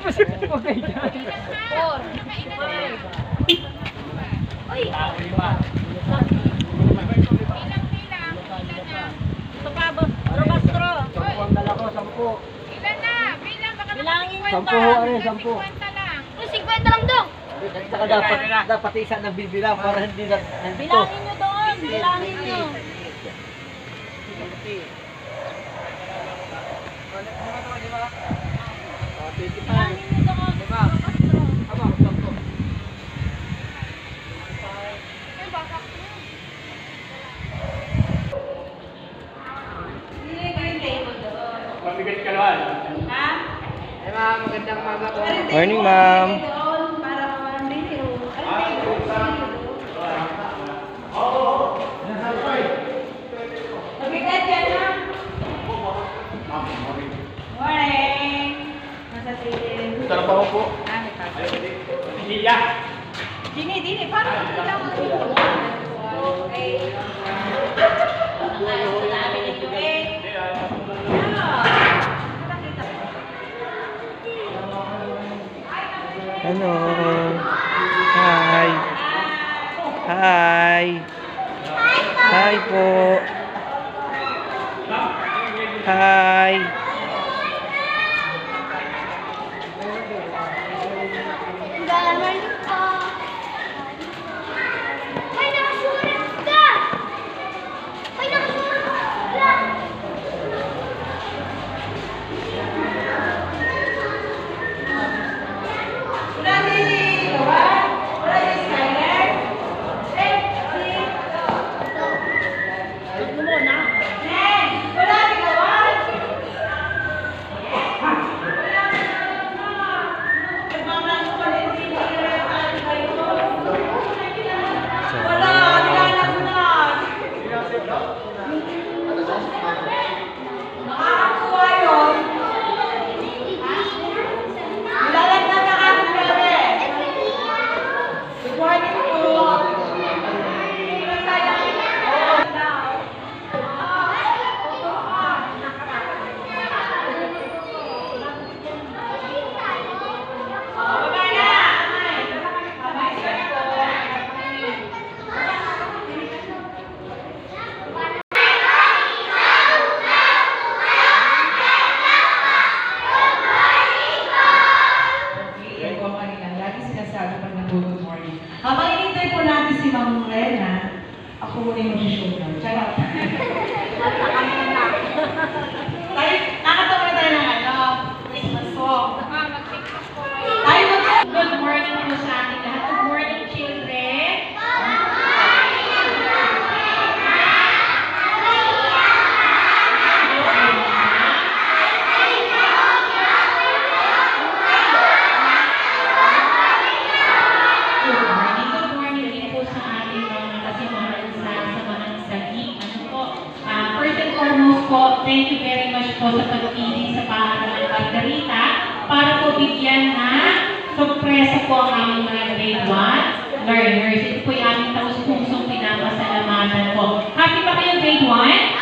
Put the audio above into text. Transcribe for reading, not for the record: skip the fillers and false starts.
Uy! Ito pa, Robastro. 10 ang dala ko, 10. Ilan na? Bilang baka Bilangin nyo 10 ano, 10. 50 lang. 50 lang daw. Saka dapat isa na bibilang para hindi na nandito. Bilangin nyo doon. Bilangin nyo. Bilangin nyo doon. Robastro. Mabigat ka naman. Ay ma'am, magandang umaga po. Morning, ma'am. Mabigat yan ha. Morning. Nasa silin. Sarap ako po. May papa. Hindi Dini. Parang hindi lang ang ito. Okay. Sa namin ito eh. Hello. Hi. Hi. Hi po. Hi. Habang inintay po natin si Ma'am Rena, ako muna yung mag-showdown. Charot. Nakatawa tayo ng Christmas song. Good morning po sa ating lahat. Good morning, children. Thank you very much po sa pag-ibig sa paaralan ng Margarita para po bigyan na sorpresa po ang aming mga grade 1 learners. Ito po yung aming taus-pusong pinapasalamatan po. Happy pa kayo grade 1?